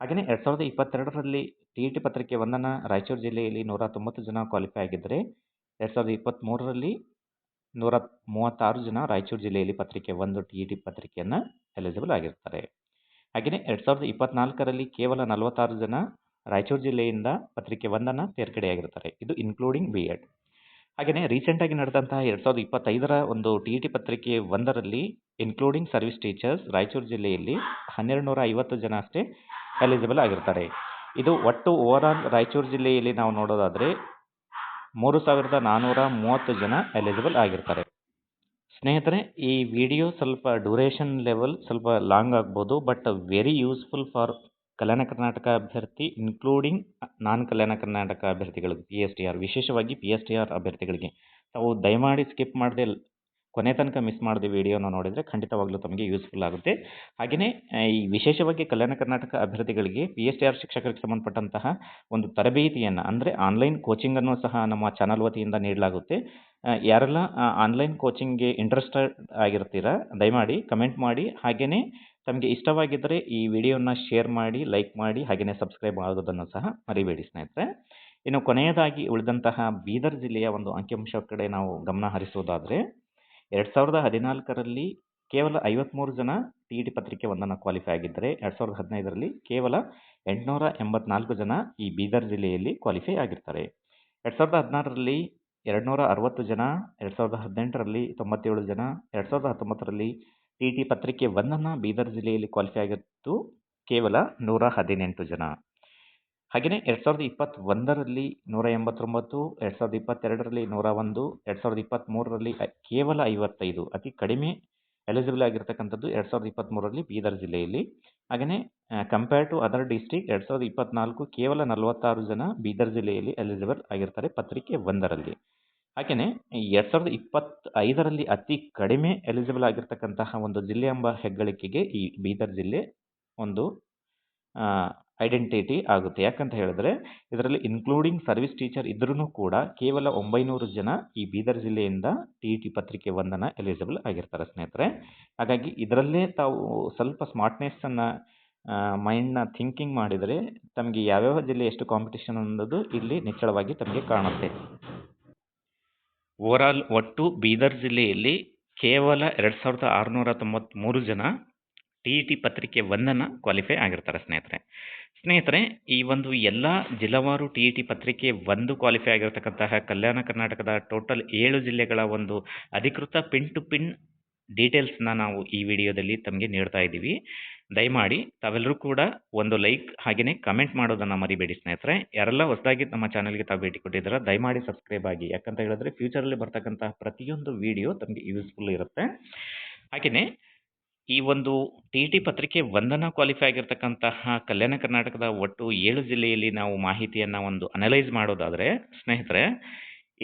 ಹಾಗೆಯೇ 2022ರಲ್ಲಿ TET ಪತ್ರಿಕೆ 1 ರಾಯಚೂರು ಜಿಲ್ಲೆಯಲ್ಲಿ 190 ಜನ ಕ್ವಾಲಿಫೈ ಆಗಿದ್ದರೆ 2023ರಲ್ಲಿ 136 ಜನ ರಾಯಚೂರು ಜಿಲ್ಲೆಯಲ್ಲಿ ಪತ್ರಿಕೆ 1 TET ಪತ್ರಿಕೆಯನ್ನು ಎಲಿಜಿಬಲ್ ಆಗಿರ್ತಾರೆ. ಹಾಗೆಯೇ 2024ರಲ್ಲಿ ಕೇವಲ 46 ಜನ ರಾಯಚೂರು ಜಿಲ್ಲೆಯಿಂದ ಪತ್ರಿಕೆ 1 ತೇರ್ಗಡೆಯಾಗಿರ್ತಾರೆ. ಇದು ಇನ್ಕ್ಲೂಡಿಂಗ್ BEd. ಹಾಗೆಯೇ ರೀಸೆಂಟಾಗಿ ನಡೆದಂತಹ 2025ರ ಒಂದು TET ಪತ್ರಿಕೆ 1ರಲ್ಲಿ ಇನ್ಕ್ಲೂಡಿಂಗ್ ಸರ್ವಿಸ್ ಟೀಚರ್ಸ್ ರಾಯಚೂರು ಜಿಲ್ಲೆಯಲ್ಲಿ 1250 ಜನ ಅಷ್ಟೇ ಎಲಿಜಿಬಲ್ ಆಗಿರ್ತಾರೆ. ಇದು ಒಟ್ಟು ಓವರಾಲ್ ರಾಯಚೂರು ಜಿಲ್ಲೆಯಲ್ಲಿ ನಾವು ನೋಡೋದಾದರೆ 3430 ಜನ ಎಲಿಜಿಬಲ್ ಆಗಿರ್ತಾರೆ. ಸ್ನೇಹಿತರೆ, ಈ ವಿಡಿಯೋ ಸ್ವಲ್ಪ ಡ್ಯೂರೇಷನ್ ಲೆವೆಲ್ ಸ್ವಲ್ಪ ಲಾಂಗ್ ಆಗ್ಬೋದು, but very useful for Kalyana Karnataka ಅಭ್ಯರ್ಥಿ ಇನ್ಕ್ಲೂಡಿಂಗ್ ನಾನ್ ಕಲ್ಯಾಣ ಕರ್ನಾಟಕ ಅಭ್ಯರ್ಥಿಗಳಿಗೆ PSTR, ವಿಶೇಷವಾಗಿ PSTR ಅಭ್ಯರ್ಥಿಗಳಿಗೆ ತಾವು ದಯಮಾಡಿ ಸ್ಕಿಪ್ ಮಾಡದೆ ಕೊನೆ ತನಕ ಮಿಸ್ ಮಾಡದೆ ವಿಡಿಯೋನ ನೋಡಿದರೆ ಖಂಡಿತವಾಗ್ಲೂ ತಮಗೆ ಯೂಸ್ಫುಲ್ ಆಗುತ್ತೆ. ಹಾಗೆಯೇ ಈ ವಿಶೇಷವಾಗಿ ಕಲ್ಯಾಣ ಕರ್ನಾಟಕ ಅಭ್ಯರ್ಥಿಗಳಿಗೆ PSTR ಶಿಕ್ಷಕರಿಗೆ ಸಂಬಂಧಪಟ್ಟಂತಹ ಒಂದು ತರಬೇತಿಯನ್ನು ಅಂದರೆ ಆನ್ಲೈನ್ ಕೋಚಿಂಗನ್ನು ಸಹ ನಮ್ಮ ಚಾನಲ್ ವತಿಯಿಂದ ನೀಡಲಾಗುತ್ತೆ. ಯಾರೆಲ್ಲ ಆನ್ಲೈನ್ ಕೋಚಿಂಗ್ಗೆ ಇಂಟ್ರೆಸ್ಟೆಡ್ ಆಗಿರ್ತೀರಾ ದಯಮಾಡಿ ಕಮೆಂಟ್ ಮಾಡಿ. ಹಾಗೆಯೇ ತಮಗೆ ಇಷ್ಟವಾಗಿದ್ದರೆ ಈ ವಿಡಿಯೋನ ಶೇರ್ ಮಾಡಿ, ಲೈಕ್ ಮಾಡಿ, ಹಾಗೆಯೇ ಸಬ್ಸ್ಕ್ರೈಬ್ ಆಗೋದನ್ನು ಸಹ ಮರಿಬೇಡಿ ಸ್ನೇಹಿತರೆ. ಇನ್ನು ಕೊನೆಯದಾಗಿ ಉಳಿದಂತಹ ಬೀದರ್ ಜಿಲ್ಲೆಯ ಒಂದು ಅಂಕಿಅಂಶ ಕಡೆ ನಾವು ಗಮನ ಹರಿಸೋದಾದರೆ 2014ರಲ್ಲಿ ಕೇವಲ 53 ಜನ TET ಪತ್ರಿಕೆ 1 ಕ್ವಾಲಿಫೈ ಆಗಿದ್ದರೆ 2015ರಲ್ಲಿ ಕೇವಲ 884 ಜನ ಈ ಬೀದರ್ ಜಿಲ್ಲೆಯಲ್ಲಿ ಕ್ವಾಲಿಫೈ ಆಗಿರ್ತಾರೆ. 2016ರಲ್ಲಿ 260 ಜನ, 2018ರಲ್ಲಿ 97 ಜನ, 2019ರಲ್ಲಿ TET ಪತ್ರಿಕೆ 1 ಬೀದರ್ ಜಿಲ್ಲೆಯಲ್ಲಿ ಕ್ವಾಲಿಫೈ ಆಗಿದ್ದು ಕೇವಲ 118 ಜನ. ಹಾಗೆಯೇ 2021ರಲ್ಲಿ 189, 2022ರಲ್ಲಿ 101, 2023ರಲ್ಲಿ ಕೇವಲ 55, ಅತಿ ಕಡಿಮೆ ಎಲಿಜಿಬಲ್ ಆಗಿರ್ತಕ್ಕಂಥದ್ದು 2023ರಲ್ಲಿ ಬೀದರ್ ಜಿಲ್ಲೆಯಲ್ಲಿ. ಹಾಗೆಯೇ ಕಂಪೇರ್ ಟು ಅದರ್ ಡಿಸ್ಟ್ರಿಕ್ಟ್ 2024 ಕೇವಲ 46 ಜನ ಬೀದರ್ ಜಿಲ್ಲೆಯಲ್ಲಿ ಎಲಿಜಿಬಲ್ ಆಗಿರ್ತಾರೆ ಪತ್ರಿಕೆ 1ರಲ್ಲಿ. ಹಾಗೆಯೇ 2025ರಲ್ಲಿ ಅತಿ ಕಡಿಮೆ ಎಲಿಜಿಬಲ್ ಆಗಿರ್ತಕ್ಕಂತಹ ಒಂದು ಜಿಲ್ಲೆ ಎಂಬ ಹೆಗ್ಗಳಿಕೆಗೆ ಈ ಬೀದರ್ ಜಿಲ್ಲೆ ಒಂದು ಐಡೆಂಟಿಟಿ ಆಗುತ್ತೆ. ಯಾಕಂತ ಹೇಳಿದ್ರೆ ಇದರಲ್ಲಿ ಇನ್ಕ್ಲೂಡಿಂಗ್ ಸರ್ವಿಸ್ ಟೀಚರ್ ಇದ್ರೂ ಕೂಡ ಕೇವಲ 900 ಜನ ಈ ಬೀದರ್ ಜಿಲ್ಲೆಯಿಂದ TET ಪತ್ರಿಕೆ 1ನ ಎಲಿಜಿಬಲ್ ಆಗಿರ್ತಾರೆ ಸ್ನೇಹಿತರೆ. ಹಾಗಾಗಿ ಇದರಲ್ಲೇ ತಾವು ಸ್ವಲ್ಪ ಸ್ಮಾರ್ಟ್ನೆಸ್ಸನ್ನು ಮೈಂಡ್ನ ಥಿಂಕಿಂಗ್ ಮಾಡಿದರೆ ತಮಗೆ ಯಾವ್ಯಾವ ಜಿಲ್ಲೆ ಎಷ್ಟು ಕಾಂಪಿಟೇಷನ್ ಅನ್ನೋದು ಇಲ್ಲಿ ನಿಚ್ಚಳವಾಗಿ ತಮಗೆ ಕಾಣುತ್ತೆ. ಓವರಾಲ್ ಒಟ್ಟು ಬೀದರ್ ಜಿಲ್ಲೆಯಲ್ಲಿ ಕೇವಲ 2693 ಜನ TET ಪತ್ರಿಕೆ 1ನ ಕ್ವಾಲಿಫೈ ಆಗಿರ್ತಾರೆ ಸ್ನೇಹಿತರೆ. ಈ ಒಂದು ಎಲ್ಲ ಜಿಲ್ಲಾವಾರು TET ಪತ್ರಿಕೆ 1 ಕ್ವಾಲಿಫೈ ಆಗಿರ್ತಕ್ಕಂತಹ ಕಲ್ಯಾಣ ಕರ್ನಾಟಕದ ಟೋಟಲ್ 7 ಜಿಲ್ಲೆಗಳ ಒಂದು ಅಧಿಕೃತ ಪಿನ್ ಟು ಪಿನ್ ಡೀಟೇಲ್ಸ್ನ ನಾವು ಈ ವಿಡಿಯೋದಲ್ಲಿ ತಮಗೆ ನೀಡ್ತಾ ಇದ್ದೀವಿ. ದಯಮಾಡಿ ತಾವೆಲ್ಲರೂ ಕೂಡ ಒಂದು ಲೈಕ್ ಹಾಗೆಯೇ ಕಮೆಂಟ್ ಮಾಡೋದನ್ನು ಮರಿಬೇಡಿ ಸ್ನೇಹಿತರೆ. ಯಾರೆಲ್ಲ ಹೊಸದಾಗಿ ನಮ್ಮ ಚಾನಲ್ಗೆ ತಾವು ಭೇಟಿ ಕೊಟ್ಟಿದ್ದೀರಾ ದಯಮಾಡಿ ಸಬ್ಸ್ಕ್ರೈಬ್ ಆಗಿ. ಯಾಕಂತ ಹೇಳಿದ್ರೆ ಫ್ಯೂಚರಲ್ಲಿ ಬರ್ತಕ್ಕಂತಹ ಪ್ರತಿಯೊಂದು ವಿಡಿಯೋ ತಮಗೆ ಯೂಸ್ಫುಲ್ ಇರುತ್ತೆ. ಹಾಗೆಯೇ ಈ ಒಂದು TET ಪತ್ರಿಕೆ 1ನ ಕ್ವಾಲಿಫೈ ಆಗಿರ್ತಕ್ಕಂತಹ ಕಲ್ಯಾಣ ಕರ್ನಾಟಕದ ಒಟ್ಟು 7 ಜಿಲ್ಲೆಯಲ್ಲಿ ನಾವು ಮಾಹಿತಿಯನ್ನು ಒಂದು ಅನಲೈಸ್ ಮಾಡೋದಾದರೆ ಸ್ನೇಹಿತರೆ,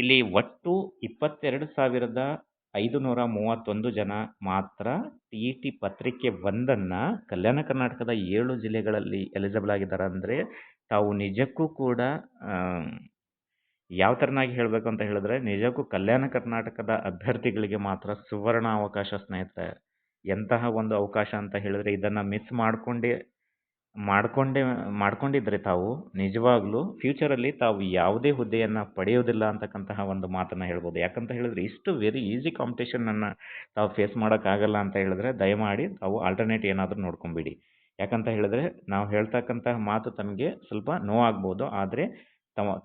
ಇಲ್ಲಿ ಒಟ್ಟು 22,531 ಜನ ಮಾತ್ರ TET ಪತ್ರಿಕೆ 1ನ್ನು ಕಲ್ಯಾಣ ಕರ್ನಾಟಕದ 7 ಜಿಲ್ಲೆಗಳಲ್ಲಿ ಎಲಿಜಿಬಲ್ ಆಗಿದ್ದಾರೆ. ಅಂದರೆ ತಾವು ನಿಜಕ್ಕೂ ಕೂಡ ಯಾವ ಥರನಾಗಿ ಹೇಳಬೇಕು ಅಂತ ಹೇಳಿದ್ರೆ ನಿಜಕ್ಕೂ ಕಲ್ಯಾಣ ಕರ್ನಾಟಕದ ಅಭ್ಯರ್ಥಿಗಳಿಗೆ ಮಾತ್ರ ಸುವರ್ಣ ಅವಕಾಶ ಸ್ನೇಹಿತರೆ. ಎಂತಹ ಒಂದು ಅವಕಾಶ ಅಂತ ಹೇಳಿದ್ರೆ ಇದನ್ನು ಮಿಸ್ ಮಾಡ್ಕೊಂಡಿದ್ರೆ ತಾವು ನಿಜವಾಗ್ಲೂ ಫ್ಯೂಚರಲ್ಲಿ ತಾವು ಯಾವುದೇ ಹುದ್ದೆಯನ್ನು ಪಡೆಯೋದಿಲ್ಲ ಅಂತಕ್ಕಂತಹ ಒಂದು ಮಾತನ್ನು ಹೇಳ್ಬೋದು. ಯಾಕಂತ ಹೇಳಿದ್ರೆ ಇಷ್ಟು ವೆರಿ ಈಸಿ ಕಾಂಪಿಟೇಷನನ್ನು ತಾವು ಫೇಸ್ ಮಾಡೋಕ್ಕಾಗಲ್ಲ ಅಂತ ಹೇಳಿದ್ರೆ ದಯಮಾಡಿ ತಾವು ಆಲ್ಟರ್ನೇಟ್ ಏನಾದರೂ ನೋಡ್ಕೊಂಬಿಡಿ. ಯಾಕಂತ ಹೇಳಿದ್ರೆ ನಾವು ಹೇಳ್ತಕ್ಕಂತಹ ಮಾತು ತಮಗೆ ಸ್ವಲ್ಪ ನೋವಾಗ್ಬೋದು, ಆದರೆ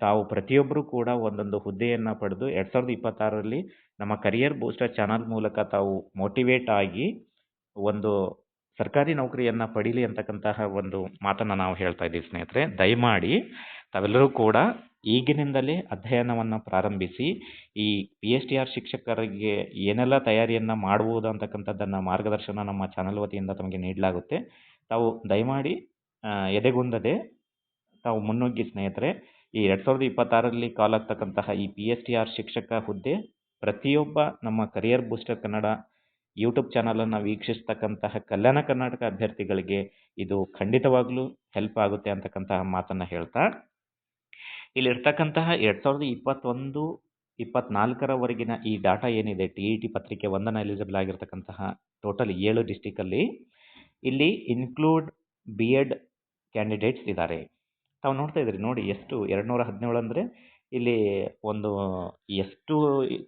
ತಾವು ಪ್ರತಿಯೊಬ್ಬರೂ ಕೂಡ ಒಂದೊಂದು ಹುದ್ದೆಯನ್ನು ಪಡೆದು 2026ರಲ್ಲಿ ನಮ್ಮ ಕರಿಯರ್ ಬೂಸ್ಟರ್ ಚಾನಲ್ ಮೂಲಕ ತಾವು ಮೋಟಿವೇಟ್ ಆಗಿ ಒಂದು ಸರ್ಕಾರಿ ನೌಕರಿಯನ್ನು ಪಡೀಲಿ ಅಂತಕ್ಕಂತಹ ಒಂದು ಮಾತನ್ನು ನಾವು ಹೇಳ್ತಾ ಇದ್ದೀವಿ ಸ್ನೇಹಿತರೆ. ದಯಮಾಡಿ ತಾವೆಲ್ಲರೂ ಕೂಡ ಈಗಿನಿಂದಲೇ ಅಧ್ಯಯನವನ್ನು ಪ್ರಾರಂಭಿಸಿ ಈ PSTR ಶಿಕ್ಷಕರಿಗೆ ಏನೆಲ್ಲ ತಯಾರಿಯನ್ನು ಮಾಡ್ಬೋದು ಅಂತಕ್ಕಂಥದ್ದನ್ನು ಮಾರ್ಗದರ್ಶನ ನಮ್ಮ ಚಾನಲ್ ವತಿಯಿಂದ ತಮಗೆ ನೀಡಲಾಗುತ್ತೆ. ತಾವು ದಯಮಾಡಿ ಎದೆಗುಂದದೆ ತಾವು ಮುನ್ನುಗ್ಗಿ ಸ್ನೇಹಿತರೆ. ಈ 2026ರಲ್ಲಿ ಕಾಲ್ ಆಗ್ತಕ್ಕಂತಹ ಈ PSTR ಶಿಕ್ಷಕ ಹುದ್ದೆ ಪ್ರತಿಯೊಬ್ಬ ನಮ್ಮ ಕರಿಯರ್ ಬೂಸ್ಟರ್ ಕನ್ನಡ ಯೂಟ್ಯೂಬ್ ಚಾನಲನ್ನು ವೀಕ್ಷಿಸ್ತಕ್ಕಂತಹ ಕಲ್ಯಾಣ ಕರ್ನಾಟಕ ಅಭ್ಯರ್ಥಿಗಳಿಗೆ ಇದು ಖಂಡಿತವಾಗ್ಲೂ ಹೆಲ್ಪ್ ಆಗುತ್ತೆ ಅಂತಕ್ಕಂತಹ ಮಾತನ್ನು ಹೇಳ್ತಾ, ಇಲ್ಲಿರ್ತಕ್ಕಂತಹ 2021-24ರವರೆಗಿನ ಈ ಡಾಟಾ ಏನಿದೆ TET ಪತ್ರಿಕೆ 1ನ ಎಲಿಜಿಬಲ್ ಆಗಿರ್ತಕ್ಕಂತಹ ಟೋಟಲ್ 7 ಡಿಸ್ಟಿಕಲ್ಲಿ ಇಲ್ಲಿ ಇನ್ಕ್ಲೂಡ್ BEd ಕ್ಯಾಂಡಿಡೇಟ್ಸ್ ಇದ್ದಾರೆ. ತಾವು ನೋಡ್ತಾ ಇದ್ರಿ ನೋಡಿ ಎಷ್ಟು 217 ಅಂದರೆ ಇಲ್ಲಿ ಒಂದು ಎಷ್ಟು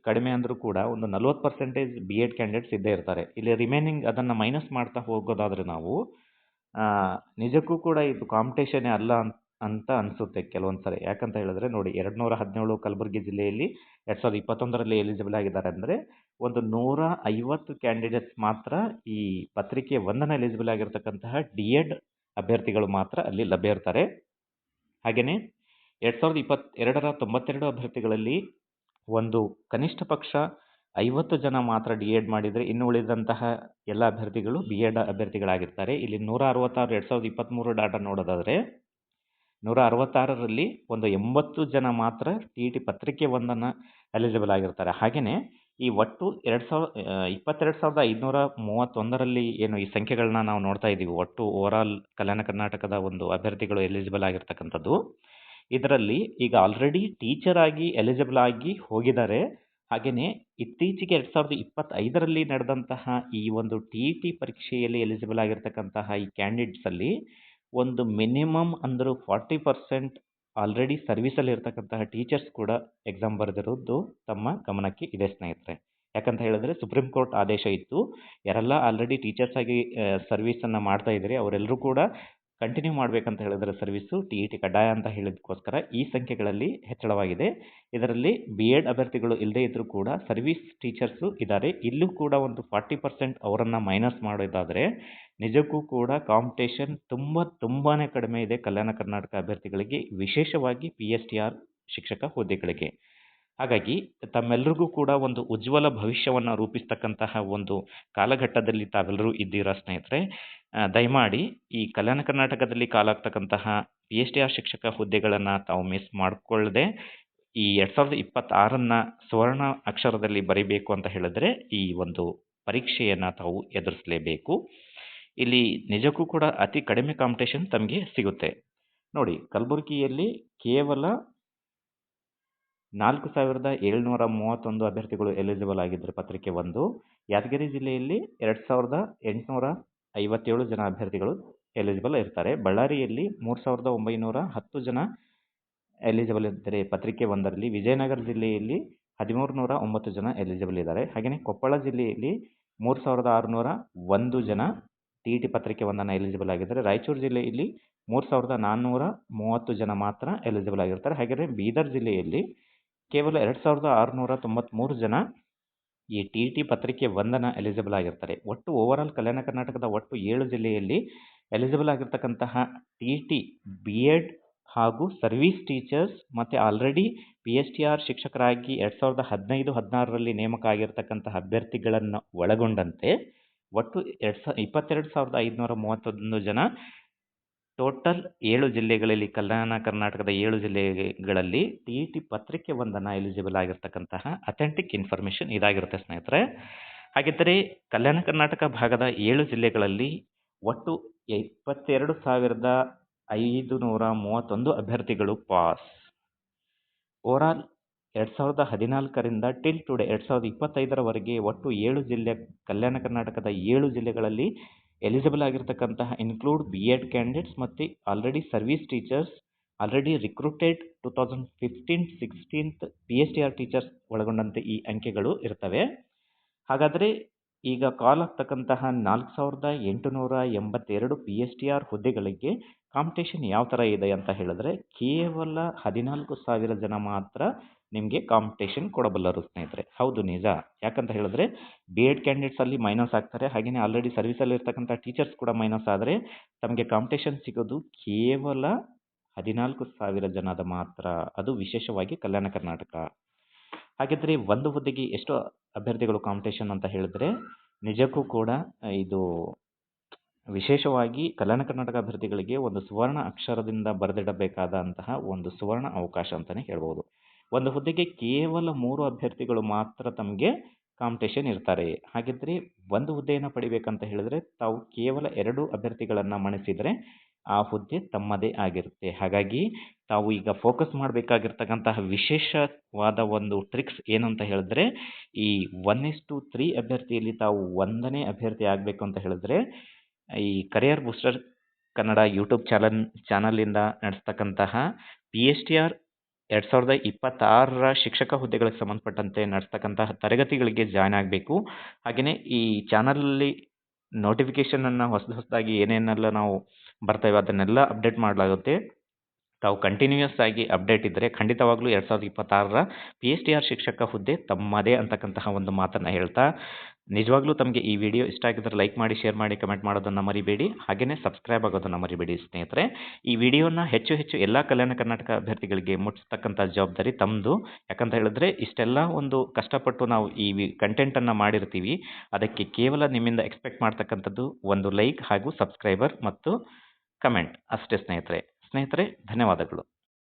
ಕಡಿಮೆ ಅಂದರೂ ಕೂಡ ಒಂದು 40% BEd ಕ್ಯಾಂಡಿಡೇಟ್ಸ್ ಇದ್ದೇ ಇರ್ತಾರೆ. ಇಲ್ಲಿ ರಿಮೈನಿಂಗ್ ಅದನ್ನು ಮೈನಸ್ ಮಾಡ್ತಾ ಹೋಗೋದಾದರೆ ನಾವು ನಿಜಕ್ಕೂ ಕೂಡ ಇದು ಕಾಂಪಿಟೇಷನ್ನೇ ಅಲ್ಲ ಅಂತ ಅನಿಸುತ್ತೆ ಕೆಲವೊಂದು ಸರಿ. ಯಾಕಂತ ಹೇಳಿದ್ರೆ ನೋಡಿ 217 ಕಲಬುರಗಿ ಜಿಲ್ಲೆಯಲ್ಲಿ 2021ರಲ್ಲಿ ಎಲಿಜಿಬಲ್ ಆಗಿದ್ದಾರೆ. ಅಂದರೆ ಒಂದು 150 ಕ್ಯಾಂಡಿಡೇಟ್ಸ್ ಮಾತ್ರ ಈ ಪತ್ರಿಕೆ 1ನ ಎಲಿಜಿಬಲ್ ಆಗಿರ್ತಕ್ಕಂತಹ DEd ಅಭ್ಯರ್ಥಿಗಳು ಮಾತ್ರ ಅಲ್ಲಿ ಲಭ್ಯ ಇರ್ತಾರೆ. ಹಾಗೆಯೇ 2022ರ 92 ಅಭ್ಯರ್ಥಿಗಳಲ್ಲಿ ಒಂದು ಕನಿಷ್ಠ ಪಕ್ಷ 50 ಜನ ಮಾತ್ರ DEd ಮಾಡಿದರೆ ಇನ್ನು ಉಳಿದಂತಹ ಎಲ್ಲ ಅಭ್ಯರ್ಥಿಗಳು BEd ಅಭ್ಯರ್ಥಿಗಳಾಗಿರ್ತಾರೆ. ಇಲ್ಲಿ 166 2023 ಡಾಟಾ ನೋಡೋದಾದರೆ 166ರಲ್ಲಿ ಒಂದು 80 ಜನ ಮಾತ್ರ TET ಪತ್ರಿಕೆ 1ನ್ನು ಎಲಿಜಿಬಲ್ ಆಗಿರ್ತಾರೆ. ಹಾಗೆಯೇ ಈ ಒಟ್ಟು 22,531ರಲ್ಲಿ ಏನು ಈ ಸಂಖ್ಯೆಗಳನ್ನ ನಾವು ನೋಡ್ತಾ ಇದ್ದೀವಿ, ಒಟ್ಟು ಓವರಾಲ್ ಕಲ್ಯಾಣ ಕರ್ನಾಟಕದ ಒಂದು ಅಭ್ಯರ್ಥಿಗಳು ಎಲಿಜಿಬಲ್ ಆಗಿರ್ತಕ್ಕಂಥದ್ದು, ಇದರಲ್ಲಿ ಈಗ ಆಲ್ರೆಡಿ ಟೀಚರ್ ಆಗಿ ಎಲಿಜಿಬಲ್ ಆಗಿ ಹೋಗಿದ್ದಾರೆ. ಹಾಗೆಯೇ ಇತ್ತೀಚೆಗೆ 2025ರಲ್ಲಿ ನಡೆದಂತಹ ಈ ಒಂದು TET ಪರೀಕ್ಷೆಯಲ್ಲಿ ಎಲಿಜಿಬಲ್ ಆಗಿರ್ತಕ್ಕಂತಹ ಈ ಕ್ಯಾಂಡಿಡೇಟ್ಸಲ್ಲಿ ಒಂದು ಮಿನಿಮಮ್ ಅಂದರೂ 40% ಆಲ್ರೆಡಿ ಸರ್ವಿಸಲ್ಲಿ ಇರ್ತಕ್ಕಂತಹ ಟೀಚರ್ಸ್ ಕೂಡ ಎಕ್ಸಾಮ್ ಬರೆದಿರೋದು ತಮ್ಮ ಗಮನಕ್ಕೆ ಇದೆ ಸ್ನೇಹಿತರೆ. ಯಾಕಂತ ಹೇಳಿದ್ರೆ ಸುಪ್ರೀಂ ಕೋರ್ಟ್ ಆದೇಶ ಇತ್ತು, ಯಾರೆಲ್ಲ ಆಲ್ರೆಡಿ ಟೀಚರ್ಸ್ ಆಗಿ ಸರ್ವಿಸನ್ನು ಮಾಡ್ತಾ ಇದ್ದೀರಿ ಅವರೆಲ್ಲರೂ ಕೂಡ ಕಂಟಿನ್ಯೂ ಮಾಡಬೇಕಂತ ಹೇಳಿದ್ರೆ ಸರ್ವಿಸು TET ಕಡ್ಡಾಯ ಅಂತ ಹೇಳಿದಕ್ಕೋಸ್ಕರ ಈ ಸಂಖ್ಯೆಗಳಲ್ಲಿ ಹೆಚ್ಚಳವಾಗಿದೆ. ಇದರಲ್ಲಿ BEd ಅಭ್ಯರ್ಥಿಗಳು ಇಲ್ಲದೇ ಇದ್ದರೂ ಕೂಡ ಸರ್ವಿಸ್ ಟೀಚರ್ಸು ಇದ್ದಾರೆ. ಇಲ್ಲೂ ಕೂಡ ಒಂದು 40% ಅವರನ್ನು ಮೈನಸ್ ಮಾಡೋದಾದರೆ ನಿಜಕ್ಕೂ ಕೂಡ ಕಾಂಪಿಟೇಷನ್ ತುಂಬಾ ಕಡಿಮೆ ಇದೆ ಕಲ್ಯಾಣ ಕರ್ನಾಟಕ ಅಭ್ಯರ್ಥಿಗಳಿಗೆ, ವಿಶೇಷವಾಗಿ PSTR ಶಿಕ್ಷಕ ಹುದ್ದೆಗಳಿಗೆ. ಹಾಗಾಗಿ ತಮ್ಮೆಲ್ಲರಿಗೂ ಕೂಡ ಒಂದು ಉಜ್ವಲ ಭವಿಷ್ಯವನ್ನು ರೂಪಿಸ್ತಕ್ಕಂತಹ ಒಂದು ಕಾಲಘಟ್ಟದಲ್ಲಿ ತಾವೆಲ್ಲರೂ ಇದ್ದೀರಾ ಸ್ನೇಹಿತರೆ. ದಯಮಾಡಿ ಈ ಕಲ್ಯಾಣ ಕರ್ನಾಟಕದಲ್ಲಿ ಕಾಲಾಗ್ತಕ್ಕಂತಹ PSTR ಶಿಕ್ಷಕ ಹುದ್ದೆಗಳನ್ನು ತಾವು ಮಿಸ್ ಮಾಡಿಕೊಳ್ಳದೆ ಈ 2026 ಸುವರ್ಣ ಅಕ್ಷರದಲ್ಲಿ ಬರೀಬೇಕು ಅಂತ ಹೇಳಿದ್ರೆ ಈ ಒಂದು ಪರೀಕ್ಷೆಯನ್ನು ತಾವು ಎದುರಿಸಲೇಬೇಕು. ಇಲ್ಲಿ ನಿಜಕ್ಕೂ ಕೂಡ ಅತಿ ಕಡಿಮೆ ಕಾಂಪಿಟೇಷನ್ ತಮಗೆ ಸಿಗುತ್ತೆ. ನೋಡಿ, ಕಲಬುರಗಿಯಲ್ಲಿ ಕೇವಲ 4731 ಅಭ್ಯರ್ಥಿಗಳು ಎಲಿಜಿಬಲ್ ಆಗಿದ್ದರೆ ಪತ್ರಿಕೆ 1. ಯಾದಗಿರಿ ಜಿಲ್ಲೆಯಲ್ಲಿ 2857 ಜನ ಅಭ್ಯರ್ಥಿಗಳು ಎಲಿಜಿಬಲ್ ಇರ್ತಾರೆ. ಬಳ್ಳಾರಿಯಲ್ಲಿ 3910 ಜನ ಎಲಿಜಿಬಲ್ ಇದ್ದರೆ ಪತ್ರಿಕೆ 1ರಲ್ಲಿ. ವಿಜಯನಗರ ಜಿಲ್ಲೆಯಲ್ಲಿ 1309 ಜನ ಎಲಿಜಿಬಲ್ ಇದ್ದಾರೆ. ಹಾಗೆಯೇ ಕೊಪ್ಪಳ ಜಿಲ್ಲೆಯಲ್ಲಿ 3601 ಜನ TET ಪತ್ರಿಕೆ 1 ಎಲಿಜಿಬಲ್ ಆಗಿದ್ದಾರೆ. ರಾಯಚೂರು ಜಿಲ್ಲೆಯಲ್ಲಿ 3430 ಜನ ಮಾತ್ರ ಎಲಿಜಿಬಲ್ ಆಗಿರ್ತಾರೆ. ಹಾಗೆಯೇ ಬೀದರ್ ಜಿಲ್ಲೆಯಲ್ಲಿ ಕೇವಲ 2693 ಜನ ಈ TET ಪತ್ರಿಕೆ 1 ಎಲಿಜಿಬಲ್ ಆಗಿರ್ತಾರೆ. ಒಟ್ಟು ಓವರಾಲ್ ಕಲ್ಯಾಣ ಕರ್ನಾಟಕದ ಒಟ್ಟು 7 ಜಿಲ್ಲೆಯಲ್ಲಿ ಎಲಿಜಿಬಲ್ ಆಗಿರ್ತಕ್ಕಂತಹ TET BEd ಹಾಗೂ ಸರ್ವಿಸ್ ಟೀಚರ್ಸ್ ಮತ್ತು ಆಲ್ರೆಡಿ PSTR ಶಿಕ್ಷಕರಾಗಿ 2015-16ರಲ್ಲಿ ನೇಮಕ ಆಗಿರ್ತಕ್ಕಂತಹ ಅಭ್ಯರ್ಥಿಗಳನ್ನು ಒಳಗೊಂಡಂತೆ ಒಟ್ಟು 22,531 ಜನ ಟೋಟಲ್ 7 ಜಿಲ್ಲೆಗಳಲ್ಲಿ, ಕಲ್ಯಾಣ ಕರ್ನಾಟಕದ 7 ಜಿಲ್ಲೆಗಳಲ್ಲಿ TET ಪತ್ರಿಕೆ 1 ಎಲಿಜಿಬಲ್ ಆಗಿರ್ತಕ್ಕಂತಹ ಅಥೆಂಟಿಕ್ ಇನ್ಫಾರ್ಮೇಷನ್ ಇದಾಗಿರುತ್ತೆ ಸ್ನೇಹಿತರೆ. ಹಾಗಿದ್ದರೆ ಕಲ್ಯಾಣ ಕರ್ನಾಟಕ ಭಾಗದ 7 ಜಿಲ್ಲೆಗಳಲ್ಲಿ ಒಟ್ಟು 22,531 ಅಭ್ಯರ್ಥಿಗಳು ಪಾಸ್. ಓವರಾಲ್ 2014ರಿಂದ ಟಿಲ್ ಟುಡೇ 2025ರವರೆಗೆ ಒಟ್ಟು 7 ಜಿಲ್ಲೆ, ಕಲ್ಯಾಣ ಕರ್ನಾಟಕದ 7 ಜಿಲ್ಲೆಗಳಲ್ಲಿ ಎಲಿಜಿಬಲ್ ಆಗಿರ್ತಕ್ಕಂತಹ ಇನ್ಕ್ಲೂಡ್ BEd ಕ್ಯಾಂಡಿಡೇಟ್ಸ್ ಮತ್ತು already service teachers, already recruited 2015-16 PSTR teachers ಒಳಗೊಂಡಂತೆ ಈ ಅಂಕೆಗಳು ಇರ್ತವೆ. ಹಾಗಾದರೆ ಈಗ ಕಾಲ್ ಆಗ್ತಕ್ಕಂತಹ 4882 PSTR ಹುದ್ದೆಗಳಿಗೆ ಕಾಂಪಿಟೇಷನ್ ಯಾವ ಥರ ಇದೆ ಅಂತ ಹೇಳಿದ್ರೆ ಕೇವಲ 14,000 ಜನ ಮಾತ್ರ ನಿಮಗೆ ಕಾಂಪಿಟೇಷನ್ ಕೊಡಬಲ್ಲರು ಸ್ನೇಹಿತರೆ. ಹೌದು, ನಿಜ. ಯಾಕಂತ ಹೇಳಿದ್ರೆ BEd ಕ್ಯಾಂಡಿಡೇಟ್ಸಲ್ಲಿ ಮೈನಸ್ ಆಗ್ತಾರೆ. ಹಾಗೆಯೇ ಆಲ್ರೆಡಿ ಸರ್ವಿಸಲ್ಲಿ ಇರ್ತಕ್ಕಂಥ ಟೀಚರ್ಸ್ ಕೂಡ ಮೈನಸ್ ಆದರೆ ತಮಗೆ ಕಾಂಪಿಟೇಷನ್ ಸಿಗೋದು ಕೇವಲ 14,000 ಜನದ ಮಾತ್ರ. ಅದು ವಿಶೇಷವಾಗಿ ಕಲ್ಯಾಣ ಕರ್ನಾಟಕ. ಹಾಗಿದ್ರೆ ಒಂದು ಹುದ್ದೆಗೆ ಎಷ್ಟು ಅಭ್ಯರ್ಥಿಗಳು ಕಾಂಪಿಟೇಷನ್ ಅಂತ ಹೇಳಿದ್ರೆ ನಿಜಕ್ಕೂ ಕೂಡ ಇದು ವಿಶೇಷವಾಗಿ ಕಲ್ಯಾಣ ಕರ್ನಾಟಕ ಅಭ್ಯರ್ಥಿಗಳಿಗೆ ಒಂದು ಸುವರ್ಣ ಅಕ್ಷರದಿಂದ ಬರೆದಿಡಬೇಕಾದಂತಹ ಒಂದು ಸುವರ್ಣ ಅವಕಾಶ ಅಂತಲೇ ಹೇಳ್ಬೋದು. ಒಂದು ಹುದ್ದೆಗೆ ಕೇವಲ 3 ಅಭ್ಯರ್ಥಿಗಳು ಮಾತ್ರ ತಮಗೆ ಕಾಂಪಿಟೇಷನ್ ಇರ್ತಾರೆ. ಹಾಗಿದ್ರೆ ಒಂದು ಹುದ್ದೆಯನ್ನು ಪಡಿಬೇಕಂತ ಹೇಳಿದ್ರೆ ತಾವು ಕೇವಲ 2 ಅಭ್ಯರ್ಥಿಗಳನ್ನು ಮಣಿಸಿದರೆ ಆ ಹುದ್ದೆ ತಮ್ಮದೇ ಆಗಿರುತ್ತೆ. ಹಾಗಾಗಿ ತಾವು ಈಗ ಫೋಕಸ್ ಮಾಡಬೇಕಾಗಿರ್ತಕ್ಕಂತಹ ವಿಶೇಷವಾದ ಒಂದು ಟ್ರಿಕ್ಸ್ ಏನು ಅಂತ ಹೇಳಿದ್ರೆ ಈ 1:3 ಅಭ್ಯರ್ಥಿಯಲ್ಲಿ ತಾವು 1ನೇ ಅಭ್ಯರ್ಥಿ ಆಗಬೇಕು ಅಂತ ಹೇಳಿದ್ರೆ ಈ ಕರಿಯರ್ ಬೂಸ್ಟರ್ ಕನ್ನಡ ಯೂಟ್ಯೂಬ್ ಚಾನಲಿಂದ ನಡೆಸ್ತಕ್ಕಂತಹ PSTR 2026ರ ಶಿಕ್ಷಕ ಹುದ್ದೆಗಳಿಗೆ ಸಂಬಂಧಪಟ್ಟಂತೆ ನಡೆಸ್ತಕ್ಕಂತಹ ತರಗತಿಗಳಿಗೆ ಜಾಯ್ನ್ ಆಗಬೇಕು. ಹಾಗೆಯೇ ಈ ಚಾನಲಲ್ಲಿ ನೋಟಿಫಿಕೇಷನನ್ನು ಹೊಸದಾಗಿ ಏನೇನೆಲ್ಲ ನಾವು ಬರ್ತೇವೆ ಅದನ್ನೆಲ್ಲ ಅಪ್ಡೇಟ್ ಮಾಡಲಾಗುತ್ತೆ. ತಾವು ಕಂಟಿನ್ಯೂಯಸ್ ಆಗಿ ಅಪ್ಡೇಟ್ ಇದ್ದರೆ ಖಂಡಿತವಾಗ್ಲೂ 2026ರ PSTR ಶಿಕ್ಷಕ ಹುದ್ದೆ ತಮ್ಮದೇ ಅಂತಕ್ಕಂತಹ ಒಂದು ಮಾತನ್ನು ಹೇಳ್ತಾ, ನಿಜವಾಗ್ಲೂ ತಮಗೆ ಈ ವಿಡಿಯೋ ಇಷ್ಟ ಆಗಿದ್ದರೆ ಲೈಕ್ ಮಾಡಿ, ಶೇರ್ ಮಾಡಿ, ಕಮೆಂಟ್ ಮಾಡೋದನ್ನು ಮರಿಬೇಡಿ. ಹಾಗೆಯೇ ಸಬ್ಸ್ಕ್ರೈಬ್ ಆಗೋದನ್ನು ಮರಿಬೇಡಿ ಸ್ನೇಹಿತರೆ. ಈ ವಿಡಿಯೋನ ಹೆಚ್ಚು ಎಲ್ಲ ಕಲ್ಯಾಣ ಕರ್ನಾಟಕ ಅಭ್ಯರ್ಥಿಗಳಿಗೆ ಮುಟ್ಟಿಸ್ತಕ್ಕಂಥ ಜವಾಬ್ದಾರಿ ತಮ್ಮದು. ಯಾಕಂತ ಹೇಳಿದ್ರೆ ಇಷ್ಟೆಲ್ಲ ಒಂದು ಕಷ್ಟಪಟ್ಟು ನಾವು ಈ ಕಂಟೆಂಟನ್ನು ಮಾಡಿರ್ತೀವಿ. ಅದಕ್ಕೆ ಕೇವಲ ನಿಮ್ಮಿಂದ ಎಕ್ಸ್ಪೆಕ್ಟ್ ಮಾಡ್ತಕ್ಕಂಥದ್ದು ಒಂದು ಲೈಕ್ ಹಾಗೂ ಸಬ್ಸ್ಕ್ರೈಬರ್ ಮತ್ತು ಕಮೆಂಟ್ ಅಷ್ಟೇ ಸ್ನೇಹಿತರೆ. ಧನ್ಯವಾದಗಳು.